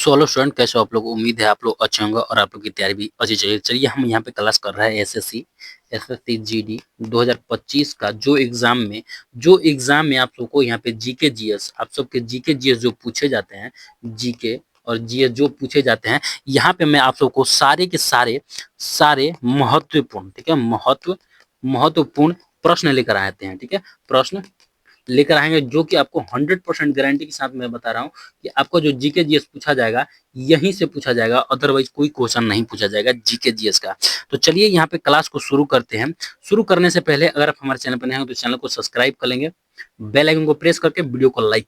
Solo student कैसे हो आप लोग। उम्मीद है आप लोग अच्छे होंगे और आप लोग की तैयारी भी अच्छी चलिए। चलिए हम यहाँ पे क्लास कर रहे हैं एसएससी जीडी 2025 का जो एग्जाम में आप सबको यहाँ पे जीके जीएस आप सबके जीके जीएस जो पूछे जाते हैं, जीके और जीएस जो पूछे जाते हैं, यहाँ पे मैं आप सबको सारे के सारे सारे महत्वपूर्ण, ठीक है, महत्वपूर्ण प्रश्न लेकर आते हैं। ठीक है, प्रश्न लेकर आएंगे जो कि आपको 100% गारंटी के साथ मैं बता रहा हूँ कि आपको जो जीके जीएस पूछा जाएगा यहीं से पूछा जाएगा, अदरवाइज कोई क्वेश्चन नहीं पूछा जाएगा जीके जीएस का। तो चलिए यहाँ पे क्लास को शुरू करते हैं। शुरू करने से पहले अगर आप हमारे चैनल पर नए हो तो चैनल को सब्सक्राइब कर लेंगे, बेल आइकन को प्रेस करके वीडियो को लाइक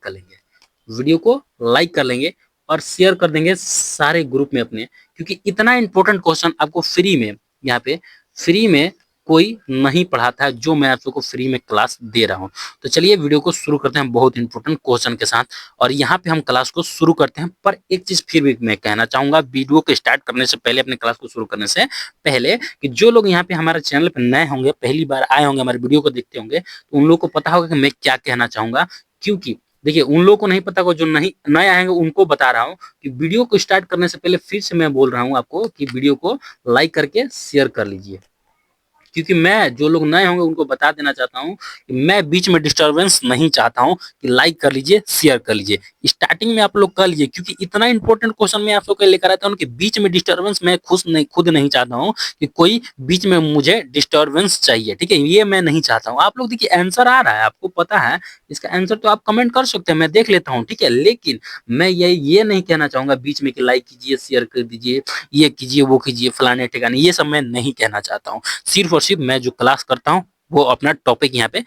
कर लेंगे और शेयर कर देंगे सारे ग्रुप में अपने, क्योंकि इतना इंपॉर्टेंट क्वेश्चन आपको फ्री में, यहाँ पे फ्री में कोई नहीं पढ़ाता है जो मैं आप लोगों को फ्री में क्लास दे रहा हूँ। तो चलिए वीडियो को शुरू करते हैं बहुत इंपॉर्टेंट क्वेश्चन के साथ, और यहाँ पे हम क्लास को शुरू करते हैं। पर एक चीज फिर भी मैं कहना चाहूंगा वीडियो को स्टार्ट करने से पहले, अपने क्लास को शुरू करने से पहले, कि जो लोग यहाँ पे हमारे चैनल पर नए होंगे, पहली बार आए होंगे, हमारे वीडियो को देखते होंगे, तो उन लोगों को पता होगा कि मैं क्या कहना चाहूंगा। क्योंकि देखिए उन लोगों को नहीं पता होगा, जो नहीं नए आएंगे उनको बता रहा हूँ कि वीडियो को स्टार्ट करने से पहले फिर से मैं बोल रहा हूँ आपको कि वीडियो को लाइक करके शेयर कर लीजिए। क्योंकि मैं जो लोग नए होंगे उनको बता देना चाहता हूँ कि मैं बीच में डिस्टरबेंस नहीं चाहता हूँ, कि लाइक कर लीजिए, शेयर कर लीजिए, स्टार्टिंग में आप लोग कर लीजिए, क्योंकि इतना इंपॉर्टेंट क्वेश्चन मैं आप लोग को लेकर आता हूँ कि बीच में डिस्टरबेंस मैं खुद नहीं चाहता हूँ कि कोई बीच में मुझे डिस्टरबेंस चाहिए। ठीक है, ये मैं नहीं चाहता हूँ। आप लोग देखिए आंसर आ रहा है, आपको पता है इसका आंसर, तो आप कमेंट कर सकते हैं, मैं देख लेता हूँ। ठीक है, लेकिन मैं ये नहीं कहना चाहूंगा बीच में कि लाइक कीजिए, शेयर कर दीजिए, ये कीजिए, वो कीजिए, फलाने ठिकाने, ये सब मैं नहीं कहना चाहता हूँ। सिर्फ और सिर्फ मैं जो क्लास करता हूँ वो अपना टॉपिक यहाँ पे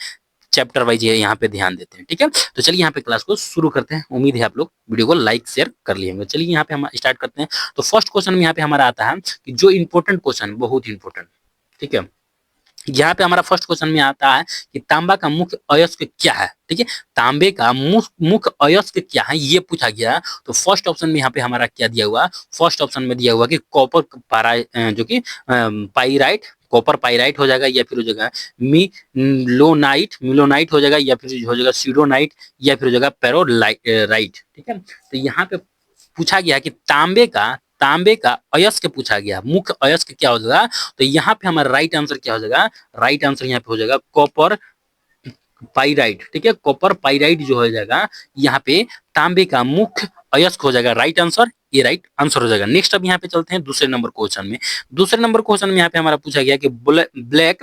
चैप्टर वाइज यहाँ पे ध्यान देते हैं। ठीक है, तो चलिए यहाँ पे क्लास को शुरू करते हैं। उम्मीद है आप लोग वीडियो को लाइक शेयर कर लिए होंगे। चलिए यहाँ पे हम स्टार्ट करते हैं। तो फर्स्ट क्वेश्चन में यहाँ पे हमारा आता है कि जो इंपॉर्टेंट क्वेश्चन, बहुत इंपॉर्टेंट, ठीक है, यहाँ पे हमारा फर्स्ट क्वेश्चन में आता है कि तांबा का मुख्य अयस्क क्या है। ठीक है, तांबे का मुख्य अयस्क क्या है, ये पूछा गया। तो फर्स्ट ऑप्शन में यहाँ पे हमारा क्या दिया हुआ, फर्स्ट ऑप्शन में दिया हुआ कि कॉपर जो कि पाइराइट, कॉपर पाइराइट हो जाएगा, या फिर हो जाएगा मिलोनाइट हो जाएगा, या फिर हो जाएगा सीडोनाइट, या फिर हो जाएगा पेरोलाइट। ठीक है, तो यहाँ पे पूछा गया कि तांबे का अयस्क पूछा गया, मुख्य अयस्क क्या हो जाएगा। तो यहाँ पे हमारा राइट आंसर क्या हो जाएगा, राइट आंसर यहाँ पे हो जाएगा कॉपर पाइराइट। ठीक है, कॉपर पाइराइट जो हो जाएगा यहाँ पे तांबे का मुख्य अयस्क हो जाएगा। राइट आंसर, ये राइट आंसर हो जाएगा। नेक्स्ट अब यहाँ पे चलते हैं दूसरे नंबर क्वेश्चन में। दूसरे नंबर क्वेश्चन में यहाँ पे हमारा पूछा गया कि ब्लैक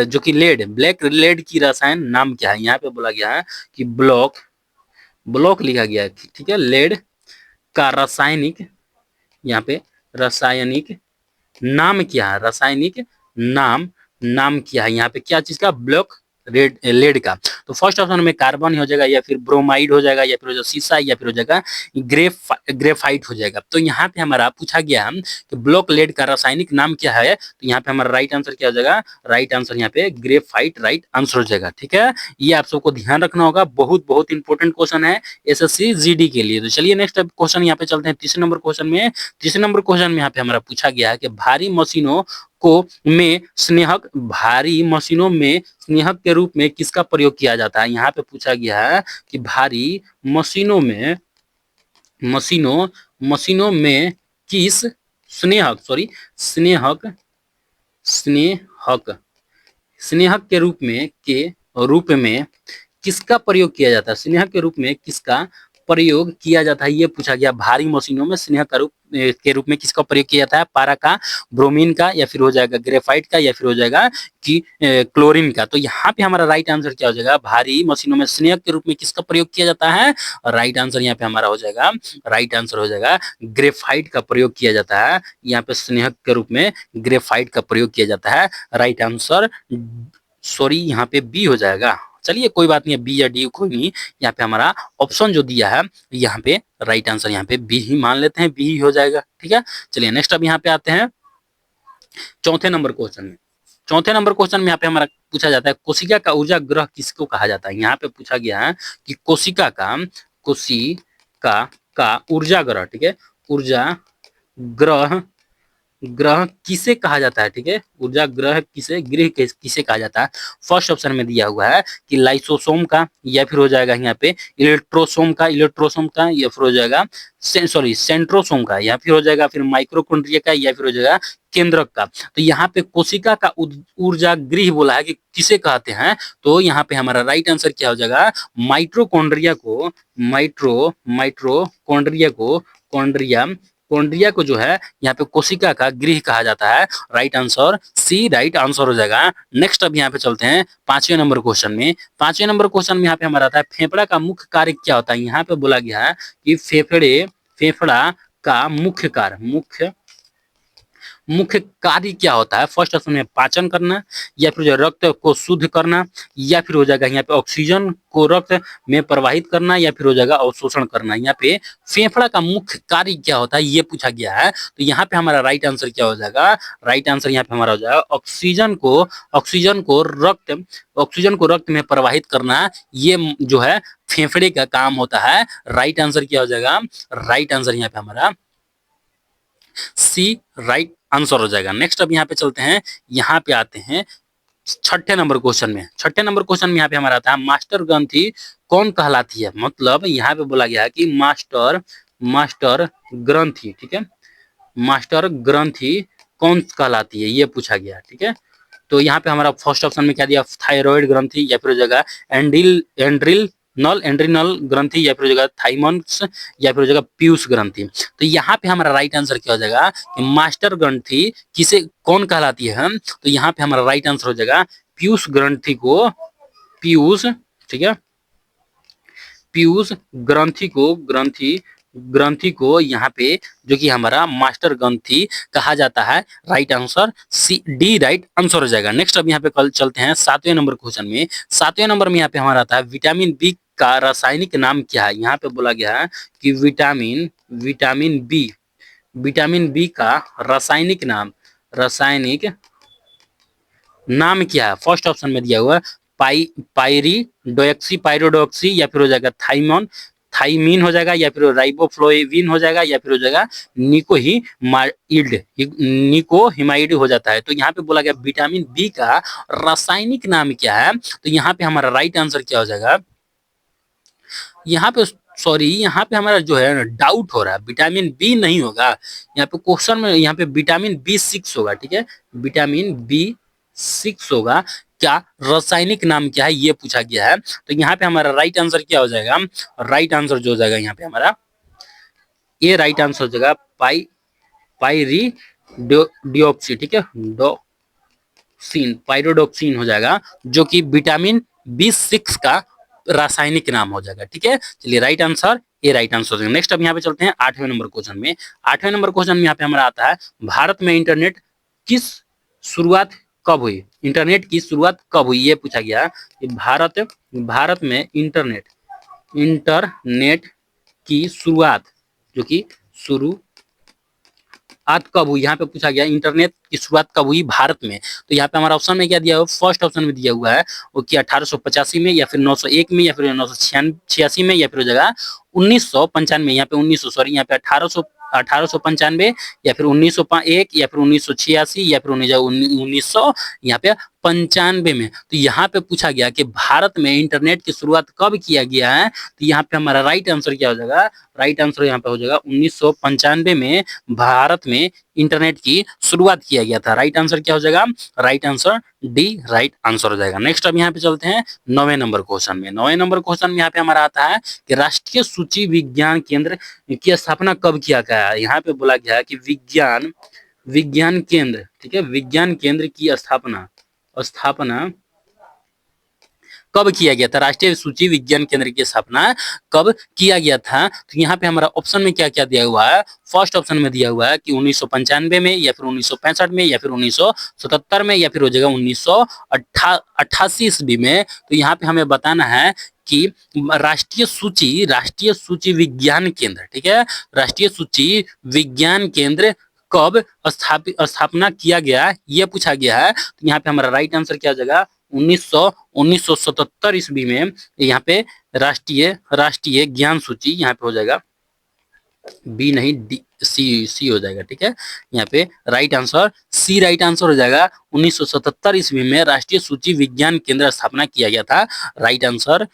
जो कि ब्लैक लेड की रसायन नाम क्या है। यहाँ पे बोला गया है कि ब्लॉक ब्लॉक लिखा गया है। ठीक है, लेड का रासायनिक, यहाँ पे रासायनिक नाम क्या है, रासायनिक नाम नाम क्या है, यहाँ पे क्या चीज का, ब्लॉक रेड लेड का। तो फर्स्ट ऑप्शन में कार्बन हो जाएगा, या फिर ब्रोमाइड हो जाएगा, या फिर हो जाएगा शीशा, या फिर हो जाएगा ग्रेफाइट हो जाएगा। तो यहाँ पे हमारा पूछा गया कि ब्लॉक लेड का रासायनिक नाम क्या है। तो यहाँ पे हमारा राइट आंसर क्या हो जाएगा, राइट आंसर यहाँ पे ग्रेफाइट राइट आंसर हो जाएगा। ठीक है, ये आप सबको ध्यान रखना होगा, बहुत बहुत इंपॉर्टेंट क्वेश्चन है एसएससी जीडी के लिए। तो चलिए नेक्स्ट क्वेश्चन यहाँ पे चलते हैं तीसरे नंबर क्वेश्चन में। तीसरे नंबर क्वेश्चन में यहाँ पे हमारा पूछा गया है कि भारी मशीनों में स्नेहक के रूप में किसका प्रयोग किया जाता है। यहाँ पे पूछा गया है कि भारी मशीनों में किस स्नेहक स्नेहक स्नेहक के रूप में किसका प्रयोग किया जाता है, स्नेहक के रूप में किसका प्रयोग किया जाता है, ये पूछा गया। भारी मशीनों में स्नेहक के रूप में किसका प्रयोग किया जाता है, पारा का, ब्रोमीन का, या फिर हो जाएगा ग्रेफाइट का, या फिर हो जाएगा कि क्लोरीन का। तो यहाँ पे हमारा राइट आंसर क्या हो जाएगा, भारी मशीनों में स्नेहक के रूप में किसका प्रयोग किया जाता है। और राइट आंसर यहाँ पे हमारा हो जाएगा, राइट आंसर हो जाएगा ग्रेफाइट का प्रयोग किया जाता है। यहाँ पे स्नेहक के रूप में ग्रेफाइट का प्रयोग किया जाता है। राइट आंसर सॉरी यहाँ पे बी हो जाएगा। चलिए कोई बात नहीं है, बी या डी कोई नहीं, यहाँ पे हमारा ऑप्शन जो दिया है यहाँ पे राइट आंसर यहाँ पे बी ही मान लेते हैं, बी ही हो जाएगा। ठीक है, चलिए नेक्स्ट अब यहाँ पे आते हैं चौथे नंबर क्वेश्चन में। चौथे नंबर क्वेश्चन में यहाँ पे हमारा पूछा जाता है कोशिका का ऊर्जा ग्रह किसको कहा जाता है। यहाँ पे पूछा गया है कि कोशिका का ऊर्जा ग्रह, ठीक है, ऊर्जा ग्रह ग्रह किसे कहा जाता है, ठीक है, ऊर्जा ग्रह किसे गृह किसे कहा जाता है। फर्स्ट ऑप्शन में दिया हुआ है कि लाइसोसोम का, या फिर हो जाएगा यहाँ पे इलेक्ट्रोसोम का, या फिर हो जाएगा सॉरी सेंट्रोसोम का, या फिर हो जाएगा फिर माइक्रोकॉन्ड्रिया का, या फिर हो जाएगा केंद्रक का। तो यहाँ पे कोशिका का ऊर्जा गृह बोला है कि किसे कहते हैं, तो यहाँ पे हमारा राइट आंसर क्या हो जाएगा, माइट्रोकॉन्ड्रिया को, माइट्रोकॉन्ड्रिया को, कॉन्ड्रिया कॉन्ड्रिया को जो है यहाँ पे कोशिका का गृह कहा जाता है। Right answer C right answer हो जाएगा। नेक्स्ट अब यहाँ पे चलते हैं 5वें नंबर क्वेश्चन में। 5वें नंबर क्वेश्चन में यहाँ पे हमारा आता है फेफड़ा का मुख्य कार्य क्या होता है। यहाँ पे बोला गया है कि फेफड़ा का मुख्य कार्य क्या होता है। फर्स्ट ऑप्शन में पाचन करना, या फिर जो रक्त को शुद्ध करना, या फिर हो जाएगा यहाँ पे ऑक्सीजन को रक्त में प्रवाहित करना, या फिर हो जाएगा अवशोषण करना। यहाँ पे फेफड़ा का मुख्य कार्य क्या होता है ये पूछा गया है। तो यहाँ पे हमारा राइट आंसर क्या हो जाएगा, राइट आंसर यहाँ पे हमारा हो जाएगा ऑक्सीजन को रक्त में प्रवाहित करना, ये जो है फेफड़े का काम होता है। राइट आंसर क्या हो जाएगा, राइट आंसर यहाँ पे हमारा सी राइट आंसर हो जाएगा। नेक्स्ट अब यहाँ पे चलते हैं, यहाँ पे आते हैं 6ठे नंबर क्वेश्चन में। 6ठे नंबर क्वेश्चन में यहाँ पे हमारा आता है मास्टर ग्रंथि कौन कहलाती है। मतलब यहाँ पे बोला गया है कि मास्टर ग्रंथि, ठीक है, मास्टर ग्रंथि कौन कहलाती है ये पूछा गया, ठीक है। तो यहाँ पे हमारा फर्स्ट ऑप्शन में क्या दिया, थायराइड ग्रंथि, या फिर हो जाएगा एंड्रिनल ग्रंथि, या फिर हो जाएगा थाइमस, या फिर हो जाएगा पीयूष ग्रंथि। तो यहाँ पे हमारा राइट आंसर क्या हो जाएगा कि मास्टर ग्रंथि किसे कौन कहलाती है। तो यहाँ पे हमारा राइट आंसर हो जाएगा पीयूष ग्रंथि को, पीयूष, ठीक है, पीयूष ग्रंथि को यहाँ पे जो कि हमारा मास्टर ग्रंथि कहा जाता है। Right answer C D right answer हो जाएगा। नेक्स्ट अब यहाँ पे कल चलते हैं 7वें नंबर क्वेश्चन में। 7वें नंबर में यहाँ पे हमारा आता है विटामिन बी का रासायनिक नाम क्या है। यहाँ पे बोला गया है कि विटामिन बी का रासायनिक नाम क्या है। फर्स्ट ऑप्शन में दिया हुआ है पायरिडोक्सी, या फिर हो जाएगा थाइमीन हो जाएगा, या फिर राइबोफ्लोविन हो जाएगा, या फिर हो जाएगा निकोहिमाइड हो जाता है। तो यहाँ पे बोला गया विटामिन बी का रासायनिक नाम क्या है। तो यहाँ पे हमारा राइट आंसर क्या हो जाएगा, यहाँ पे सॉरी यहाँ पे हमारा जो है डाउट हो रहा है, विटामिन बी नहीं होगा यहाँ पे क्वेश्चन में, यहाँ पे विटामिन बी6 होगा, ठीक है, विटामिन बी6 होगा। क्या रासायनिक नाम क्या है ये पूछा गया है। तो यहाँ पे हमारा राइट आंसर क्या हो जाएगा, राइट आंसर जो हो जाएगा यहाँ पे हमारा ये राइट आंसर हो जाएगा पायरिडोक्सी, ठीक है, पायरिडोक्सिन हो जाएगा, जो कि विटामिन बी6 का रासायनिक नाम हो जाएगा, ठीक है। चलिए राइट आंसर ये राइट आंसर हो जाएगा। नेक्स्ट अब यहाँ पे चलते हैं 8वें नंबर क्वेश्चन में। 8वें नंबर क्वेश्चन में यहाँ पे हमारा आता है भारत में इंटरनेट किस शुरुआत कब हुई। इंटरनेट की शुरुआत कब हुई ये पूछा गया कि भारत में इंटरनेट की शुरुआत जो कि शुरुआत कब हुई, यहाँ पे पूछा गया इंटरनेट की शुरुआत कब हुई भारत में। तो यहाँ पे हमारा ऑप्शन में क्या दिया हुआ, फर्स्ट ऑप्शन में दिया हुआ है वो कि 1885 में, या फिर 901 में, या फिर 986 में, या फिर हो जाएगा 1995। यहाँ पे 1900 सॉरी यहाँ पे 1895, या फिर 1901, या फिर 1986, या फिर 1900 यहाँ पे 95 में। तो यहाँ पे पूछा गया कि भारत में इंटरनेट की शुरुआत कब किया गया है। तो यहाँ पे हमारा राइट आंसर क्या हो जाएगा, राइट आंसर यहाँ पे हो जाएगा 1995 में भारत में इंटरनेट की शुरुआत किया गया था। राइट आंसर क्या हो जाएगा, right answer D right answer हो जाएगा। नेक्स्ट अब यहाँ पे चलते हैं 9वें नंबर क्वेश्चन में। 9वें नंबर क्वेश्चन में यहाँ पे हमारा आता है कि राष्ट्रीय सूची विज्ञान केंद्र की स्थापना कब किया गया है। यहाँ पे बोला गया है कि विज्ञान केंद्र, ठीक है, विज्ञान केंद्र की स्थापना कब किया गया था। राष्ट्रीय सूची विज्ञान केंद्र की स्थापना कब किया गया था। तो यहाँ पे हमारा ऑप्शन में क्या क्या दिया हुआ है, फर्स्ट ऑप्शन में दिया हुआ है कि 1995 में, या फिर 1965 में, या फिर 1977 में, या फिर हो जाएगा 1988 ईस्वी में। तो यहाँ पे हमें बताना है कि राष्ट्रीय सूची विज्ञान केंद्र, ठीक है, राष्ट्रीय सूची विज्ञान केंद्र कब स्थापना किया गया ये पूछा गया है। तो यहाँ पे हमारा राइट आंसर क्या हो जाएगा, 1977 ईस्वी में यहाँ पे राष्ट्रीय ज्ञान सूची यहाँ पे हो जाएगा बी नहीं, डी, सी सी हो जाएगा। ठीक है, यहाँ पे right answer C right answer हो जाएगा। 1977 ईस्वी में राष्ट्रीय सूची विज्ञान केंद्र स्थापना किया गया था। Right answer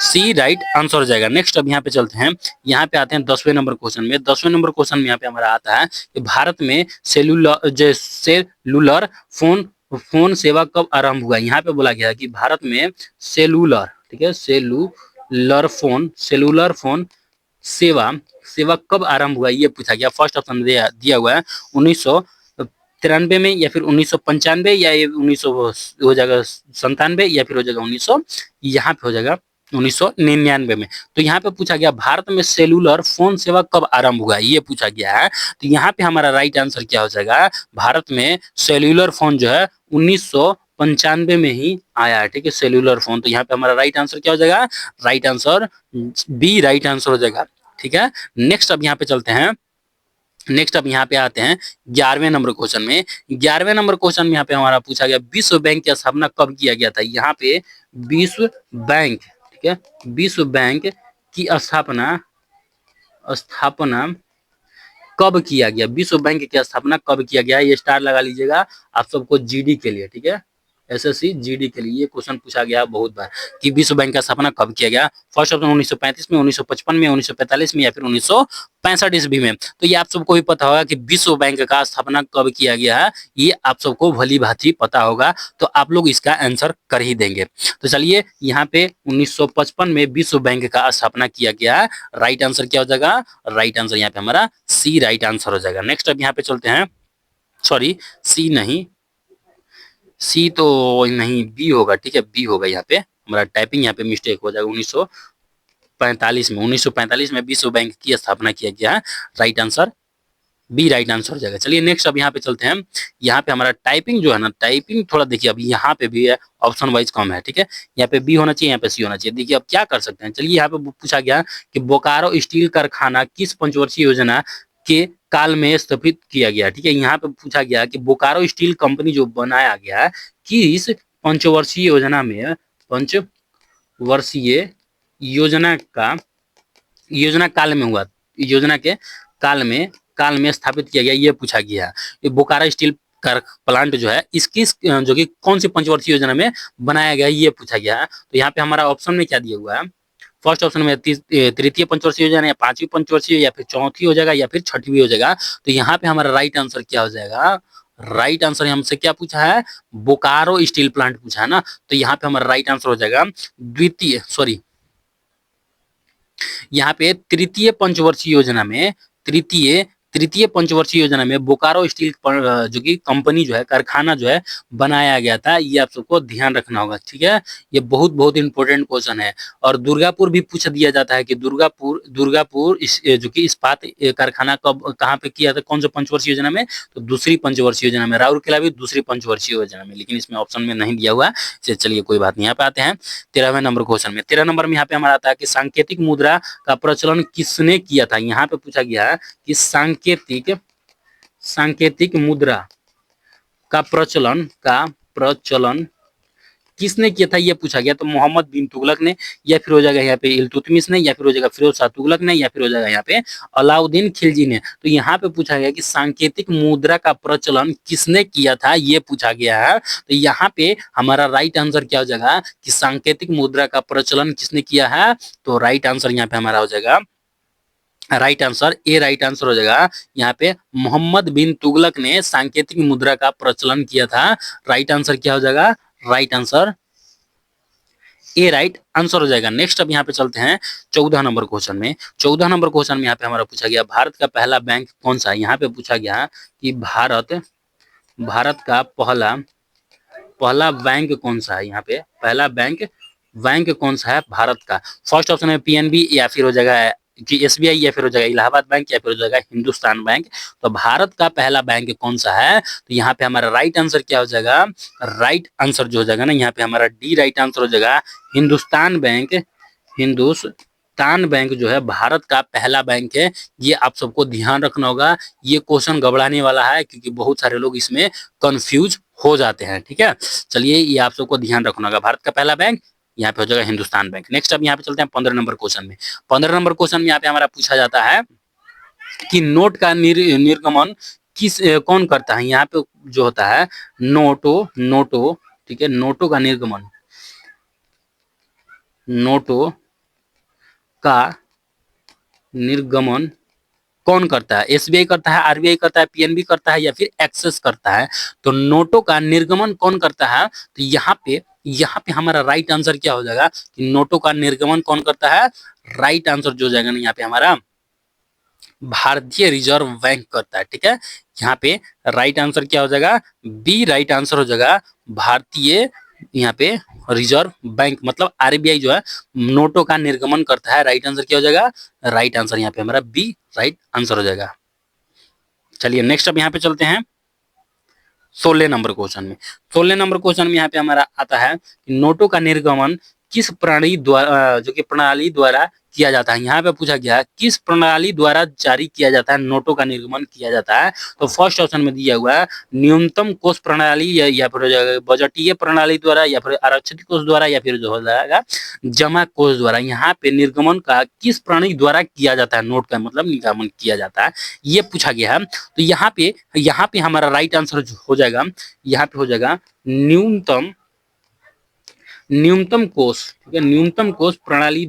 C right answer हो जाएगा। नेक्स्ट अब यहाँ पे चलते हैं, यहाँ पे आते हैं 10वें नंबर क्वेश्चन में। 10वें नंबर क्वेश्चन में यहाँ पे हमारा आता है कि भारत में सेलुलर फोन फोन सेवा कब आरंभ हुआ। यहाँ पे बोला गया है कि भारत में सेलुलर, ठीक है, सेलुलर फोन सेवा सेवा कब आरंभ हुआ, ये पूछा गया। फर्स्ट ऑप्शन दिया हुआ है 1993 में, या फिर 1995, या ये 1900 हो जाएगा 97, या फिर हो जाएगा 1900, यहाँ पे हो जाएगा 1999 में। तो यहाँ पे पूछा गया भारत में सेलुलर फोन सेवा कब आरंभ हुआ, ये पूछा गया है। तो यहाँ पे हमारा राइट आंसर क्या हो जाएगा, भारत में सेल्यूलर फोन जो है 1995 में ही आया है। ठीक है, सेल्यूलर फोन। तो यहाँ पे हमारा राइट आंसर क्या हो जाएगा, right answer B right answer हो जाएगा। ठीक है, नेक्स्ट अब यहाँ पे चलते हैं। नेक्स्ट अब यहाँ पे आते हैं 11वें नंबर क्वेश्चन में। 11वें नंबर क्वेश्चन में यहाँ पे हमारा पूछा गया विश्व बैंक की स्थापना कब किया गया था। यहाँ पे विश्व बैंक, ठीक है, विश्व बैंक की स्थापना स्थापना कब किया गया, विश्व बैंक की स्थापना कब किया गया, ये स्टार लगा लीजिएगा आप सबको जीडी के लिए। ठीक है, एसएससी जीडी के लिए ये क्वेश्चन पूछा गया बहुत बार कि विश्व बैंक का स्थापना कब किया गया। फर्स्ट ऑप्शन 1935 में, 1955 में, 1945 में, या फिर 1965 ईस्वी में। तो ये आप सबको भी पता होगा कि विश्व बैंक का स्थापना कब किया गया है, ये आप सबको भली भांति पता होगा। तो आप लोग इसका आंसर कर ही देंगे। तो चलिए, यहाँ पे 1955 में विश्व बैंक का स्थापना किया गया है। राइट आंसर क्या हो जाएगा, राइट आंसर यहाँ पे हमारा सी राइट आंसर हो जाएगा। नेक्स्ट अब यहाँ पे चलते हैं, सॉरी सी नहीं, सी तो नहीं, बी होगा। ठीक है, बी होगा। यहाँ पे हमारा टाइपिंग यहाँ पे मिस्टेक हो जाएगा। 1945 में विश्व बैंक की स्थापना किया गया है। Right answer B right answer हो जाएगा। चलिए नेक्स्ट अब यहाँ पे चलते हैं। यहाँ पे हमारा टाइपिंग जो है ना, टाइपिंग थोड़ा देखिए, अब यहाँ पे भी है ऑप्शन वाइज कम है। ठीक है, यहाँ पे बी होना चाहिए, यहाँ पे सी होना चाहिए। देखिए अब क्या कर सकते हैं। चलिए, यहाँ पे पूछा गया कि बोकारो स्टील कारखाना किस पंचवर्षीय योजना के काल में स्थापित किया गया। ठीक है, यहाँ पे पूछा गया कि बोकारो स्टील कंपनी जो बनाया गया है किस पंचवर्षीय योजना में, पंचवर्षीय योजना काल में हुआ, योजना के काल में स्थापित किया गया, ये पूछा गया। ये बोकारो स्टील प्लांट जो है इसकी जो कि कौन सी पंचवर्षीय योजना में बनाया गया, ये पूछा गया है। तो यहाँ पे हमारा ऑप्शन में क्या दिया हुआ है, फर्स्ट ऑप्शन में तृतीय पंचवर्षीय योजना, या पांचवी पंचवर्षीय, या फिर चौथी हो जाएगा, या फिर छठवीं हो जाएगा। तो यहाँ पे हमारा राइट आंसर क्या हो जाएगा, राइट आंसर हमसे क्या पूछा है, बोकारो स्टील प्लांट पूछा है ना। तो यहाँ पे हमारा राइट आंसर हो जाएगा द्वितीय, सॉरी, यहाँ पे तृतीय पंचवर्षीय योजना में, तृतीय पंचवर्षीय योजना में बोकारो स्टील जो कि कंपनी जो है, कारखाना जो है बनाया गया था। ये आप सबको ध्यान रखना होगा। ठीक है, ये बहुत बहुत इंपॉर्टेंट क्वेश्चन है। और दुर्गापुर भी पूछ दिया जाता है कि दुर्गापुर जो कि इस्पात कारखाना कब कहाँ पे किया था, कौन सा पंचवर्षीय योजना में, तो दूसरी पंचवर्षीय योजना में। राउरकेला भी दूसरी पंचवर्षीय योजना में, लेकिन इसमें ऑप्शन में नहीं दिया हुआ है। चलिए कोई बात नहीं। यहाँ पे आते हैं 13वें नंबर क्वेश्चन में। 13 नंबर में यहाँ पे हमारा आता है कि सांकेतिक मुद्रा का प्रचलन किसने किया था। यहाँ पे पूछा गया है कि सांकेतिक मुद्रा का प्रचलन किसने किया था, ये पूछा गया। तो मोहम्मद बिन तुगलक ने, या फिर हो जाएगा यहाँ पे इल्तुतमिश ने, या फिर हो जाएगा फिरोज शाह तुगलक ने, या फिर हो जाएगा यहाँ पे अलाउद्दीन खिलजी ने। तो यहाँ पे पूछा गया कि सांकेतिक मुद्रा का प्रचलन किसने किया था, ये पूछा गया है। तो यहाँ पे हमारा राइट आंसर क्या हो जाएगा कि सांकेतिक मुद्रा का प्रचलन किसने किया है। तो राइट आंसर यहाँ पे हमारा हो जाएगा, right answer A right answer हो जाएगा। यहाँ पे मोहम्मद बिन तुगलक ने सांकेतिक मुद्रा का प्रचलन किया था। राइट आंसर क्या हो जाएगा, right answer A right answer हो जाएगा। नेक्स्ट अब यहाँ पे चलते हैं 14 नंबर क्वेश्चन में। 14 नंबर क्वेश्चन में यहाँ पे हमारा पूछा गया भारत का पहला बैंक कौन सा है। यहाँ पे पूछा गया कि भारत का पहला बैंक कौन सा है। यहाँ पे पहला बैंक कौन सा है भारत का। फर्स्ट ऑप्शन है पीएनबी, या फिर हो जाएगा कि एसबीआई, या फिर हो जाएगा इलाहाबाद बैंक, या फिर हो जाएगा हिंदुस्तान बैंक। तो भारत का पहला बैंक कौन सा है, तो यहाँ पे हमारा राइट आंसर क्या हो जाएगा, राइट आंसर जो हो जाएगा ना, यहाँ पे हमारा डी राइट आंसर हो जाएगा। हिंदुस्तान बैंक जो है भारत का पहला बैंक है। ये आप सबको ध्यान रखना होगा। ये क्वेश्चन घबराने वाला है, क्योंकि बहुत सारे लोग इसमें कंफ्यूज हो जाते हैं। ठीक है, चलिए ये आप सबको ध्यान रखना होगा। भारत का पहला बैंक यहाँ पे हो जाएगा हिंदुस्तान बैंक। नेक्स्ट अब यहाँ पे चलते हैं 15 नंबर क्वेश्चन में। 15 नंबर क्वेश्चन में यहाँ पे हमारा पूछा जाता है कि नोट का निर्गमन कौन करता है। यहाँ पे जो होता है नोटो, ठीक है, नोटों का निर्गमन, नोटों का निर्गमन कौन करता है। एसबीआई करता है, आरबीआई करता है, पीएनबी करता है, या फिर एक्सेस करता है। तो नोटों का निर्गमन कौन करता है, तो यहाँ पे हमारा राइट आंसर क्या हो जाएगा कि नोटों का निर्गमन कौन करता है। राइट आंसर जो हो जाएगा ना यहाँ पे हमारा भारतीय रिजर्व बैंक करता है, ठीक है। यहाँ पे राइट आंसर क्या हो जाएगा, बी राइट आंसर हो जाएगा भारतीय, यहाँ पे रिजर्व बैंक मतलब आरबीआई जो है नोटों का निर्गमन करता है। राइट आंसर क्या हो जाएगा, राइट आंसर यहाँ पे हमारा बी राइट आंसर हो जाएगा। चलिए नेक्स्ट अब यहाँ पे चलते हैं 16 नंबर क्वेश्चन में। 16 नंबर क्वेश्चन में यहाँ पे हमारा आता है कि नोटों का निर्गमन किस प्रणाली द्वारा जो कि प्रणाली द्वारा किया जाता है। यहाँ पे पूछा गया किस प्रणाली द्वारा जारी किया जाता है, नोटों का निर्गमन किया जाता है। तो फर्स्ट ऑप्शन में दिया हुआ है न्यूनतम कोष प्रणाली या फिर बजटीय प्रणाली द्वारा, या फिर आरक्षित कोष द्वारा, या फिर जो हो जाएगा जमा कोष द्वारा। यहाँ पे निर्गमन का किस प्रणाली द्वारा किया जाता है, नोट का मतलब निर्गमन किया जाता है, ये पूछा गया है। तो यहाँ पे हमारा राइट आंसर हो जाएगा, यहाँ पे हो जाएगा न्यूनतम कोष, ठीक है, न्यूनतम कोष प्रणाली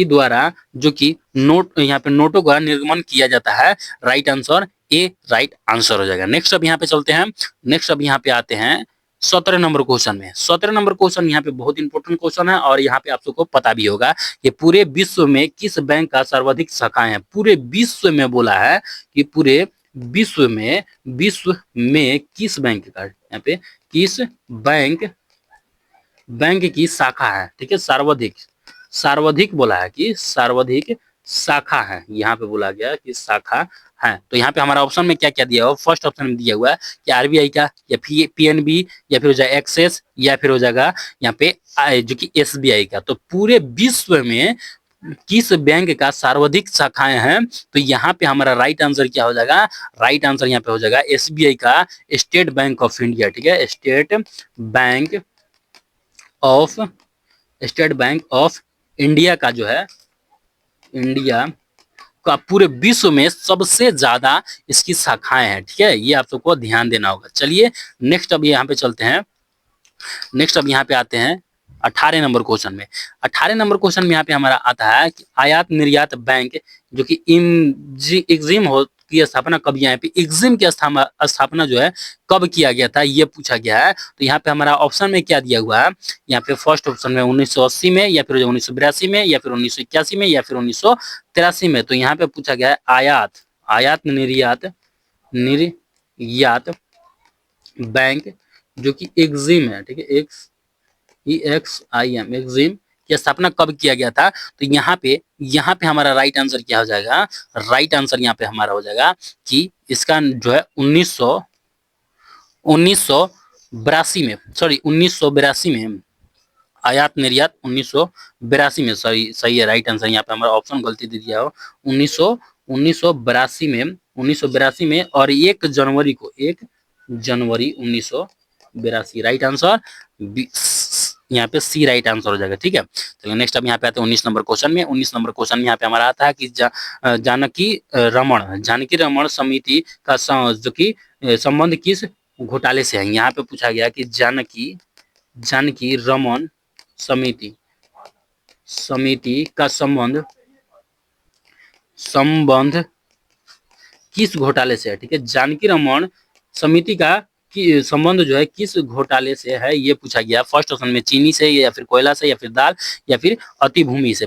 द्वारा जो कि नोट यहाँ पे नोटों का निर्गमन किया जाता है। Right answer A right answer हो जाएगा। नेक्स्ट अब यहाँ पे चलते हैं, नेक्स्ट अब यहाँ पे आते हैं 17 नंबर क्वेश्चन में। 17 नंबर क्वेश्चन यहाँ पे बहुत इंपॉर्टेंट क्वेश्चन है, और यहाँ पे आप सबको पता भी होगा कि पूरे विश्व में किस बैंक का सर्वाधिक शाखाएं हैं। पूरे विश्व में बोला है कि पूरे विश्व में किस बैंक का, यहाँ पे किस बैंक की शाखा है, ठीक है, सर्वाधिक बोला है कि सर्वाधिक शाखा है। यहाँ पे बोला गया कि शाखा है। तो यहाँ पे हमारा ऑप्शन में क्या क्या दिया हुआ, फर्स्ट ऑप्शन में दिया हुआ है कि आरबीआई का, या फिर पीएनबी, या फिर हो जाएगा एक्सेस, या फिर हो जाएगा यहाँ पे जो कि एसबीआई का। तो पूरे विश्व में किस बैंक का सर्वाधिक शाखाएं हैं, तो यहाँ पे हमारा राइट आंसर क्या हो जाएगा, राइट आंसर यहाँ पे हो जाएगा एसबीआई का, स्टेट बैंक ऑफ इंडिया, ठीक है, स्टेट बैंक ऑफ इंडिया का जो है, इंडिया का पूरे विश्व में सबसे ज्यादा इसकी शाखाएं हैं, ठीक है, ये आप सबको ध्यान देना होगा। चलिए नेक्स्ट अब यहाँ पे चलते हैं, नेक्स्ट अब यहाँ पे आते हैं 18 नंबर क्वेश्चन में। 18 नंबर क्वेश्चन में यहाँ पे हमारा आता है कि आयात निर्यात बैंक जो कि एग्जिम हो की स्थापना कब, यहाँ पे एग्जिम की स्थापना जो है कब किया गया था, ये पूछा गया है। तो यहाँ पे हमारा ऑप्शन में क्या दिया हुआ है, यहाँ पे फर्स्ट ऑप्शन में 1980 में, या फिर 1982 में, या फिर 1981 में, या फिर 1983 में। तो यहाँ पे पूछा गया है आयात निर्यात बैंक जो कि एग्जिम है, ठीक है, EXIM एग्जिम की स्थापना कब किया गया था। तो यहाँ पे हमारा राइट आंसर क्या हो जाएगा, राइट आंसर यहाँ पे हमारा हो जाएगा कि इसका जो है 1982 में आयात निर्यात 1982 में, सही है, राइट आंसर। यहाँ पे हमारा ऑप्शन गलती दे दिया हो, 1982 में और 1 जनवरी 1982, राइट आंसर यहाँ पे सी राइट आंसर हो जाएगा, ठीक है। तो नेक्स्ट अब यहाँ पे आते हैं 19 नंबर क्वेश्चन में। 19 नंबर क्वेश्चन में यहाँ पे हमारा आता है कि जानकी रमन समिति का जो कि संबंध किस घोटाले से है। यहाँ पे पूछा गया कि जानकी रमन समिति का संबंध किस घोटाले से है, ठीक है, जानकी रमन समिति का कि संबंध जो है किस घोटाले से है, ये पूछा गया। फर्स्ट ऑप्शन में चीनी से, या फिर कोयला से, या फिर दाल, या फिर प्रतिभूमि से।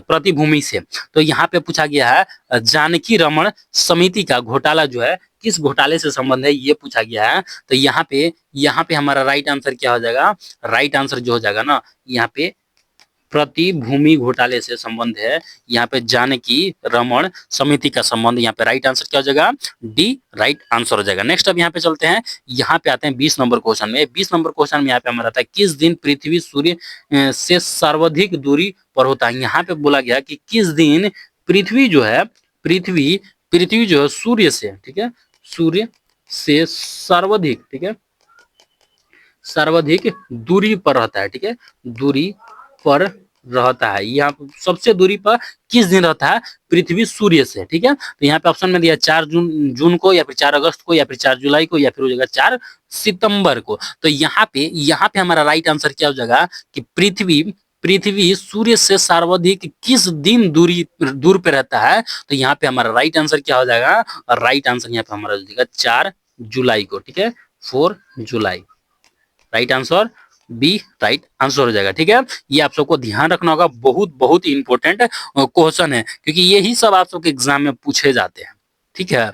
तो यहाँ पे पूछा गया है जानकी रमन समिति का घोटाला जो है किस घोटाले से संबंध है, ये पूछा गया है। तो यहाँ पे हमारा राइट आंसर क्या हो जाएगा, राइट आंसर जो हो जाएगा ना, यहाँ पे प्रतिभूमि घोटाले से संबंध है। यहाँ पे जानकी रमन समिति का संबंध, यहाँ पे राइट आंसर क्या हो जाएगा, डी राइट आंसर हो जाएगा। नेक्स्ट अब यहाँ पे चलते हैं, यहाँ पे आते हैं 20 नंबर क्वेश्चन में। 20 नंबर क्वेश्चन में यहाँ पे हमारा आता है किस दिन पृथ्वी सूर्य से सर्वाधिक दूरी पर होता है। यहाँ पे बोला गया कि किस दिन पृथ्वी जो है सूर्य से, ठीक है, सूर्य से सर्वाधिक, ठीक है, सर्वाधिक दूरी पर रहता है, ठीक है, दूरी पर रहता है। यहाँ पे सबसे दूरी पर किस दिन रहता है पृथ्वी सूर्य से, ठीक है। तो यहाँ पे ऑप्शन में दिया 4 जून को, या फिर 4 अगस्त को, या फिर 4 जुलाई को, या फिर हो जाएगा 4 सितंबर को। तो यहाँ पे हमारा राइट आंसर क्या हो जाएगा कि पृथ्वी पृथ्वी सूर्य से सर्वाधिक किस दिन दूर पे रहता है। तो यहाँ पे हमारा राइट आंसर क्या हो जाएगा, और राइट आंसर यहाँ पे हमारा हो जाएगा 4 जुलाई को, ठीक है, 4 जुलाई। Right answer B right answer हो जाएगा, ठीक है। ये आप सबको ध्यान रखना होगा, बहुत बहुत इंपॉर्टेंट क्वेश्चन है, क्योंकि यही सब आप सबके एग्जाम में पूछे जाते हैं, ठीक है।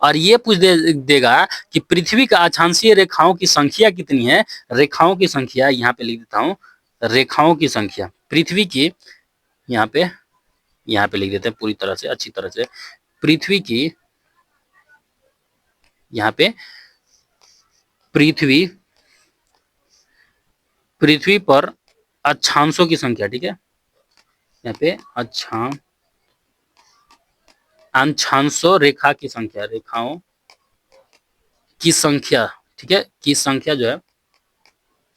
और ये देगा कि पृथ्वी का अक्षांशीय रेखाओं की संख्या कितनी है। रेखाओं की संख्या यहाँ पे लिख देता हूँ, रेखाओं की संख्या पृथ्वी की, यहाँ पे लिख देते हैं पूरी तरह से, अच्छी तरह से। पृथ्वी की, यहाँ पे पृथ्वी पृथ्वी पर अक्षांशों की संख्या, ठीक है, यहाँ पे अक्षांशों रेखा की संख्या, रेखाओं की संख्या, ठीक है, की संख्या जो है,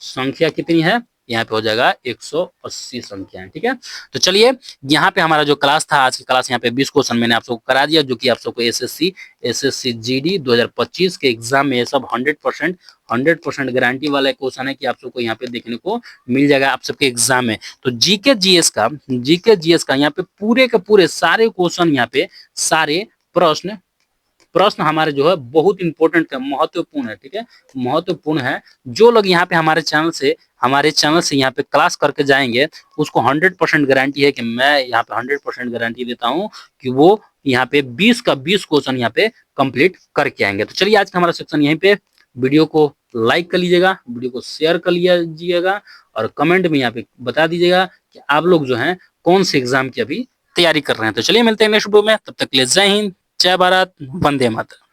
संख्या कितनी है, यहाँ पे हो जाएगा 180 संख्या है, ठीक है। तो चलिए, यहाँ पे हमारा जो क्लास था, आज की क्लास यहाँ पे 20 क्वेश्चन मैंने आप सबको करा दिया, जो कि आप सबको एसएससी जीडी 2025 के एग्जाम में ये सब 100% गारंटी वाला क्वेश्चन है कि आप सबको यहाँ पे देखने को मिल जाएगा आप सबके एग्जाम में। तो जीके जीएस का यहाँ पे पूरे के पूरे सारे क्वेश्चन, यहाँ पे सारे प्रश्न प्रश्न हमारे जो है बहुत इंपॉर्टेंट है, महत्वपूर्ण है, ठीक है, महत्वपूर्ण है। जो लोग यहाँ पे हमारे चैनल से यहाँ पे क्लास करके जाएंगे, उसको 100% गारंटी है कि मैं यहाँ पे 100% गारंटी देता हूँ कि वो यहाँ पे 20 का 20 क्वेश्चन यहाँ पे कंप्लीट करके आएंगे। तो चलिए, आज का हमारा सेक्शन यहीं पे, वीडियो को लाइक कर लीजिएगा, वीडियो को शेयर कर लीजिएगा, और कमेंट में यहाँ पे बता दीजिएगा कि आप लोग जो है कौन से एग्जाम की अभी तैयारी कर रहे हैं। तो चलिए, मिलते हैं नेक्स्ट वीडियो में, तब तक के लिए जय हिंद, जय भारत, वंदे मातरम।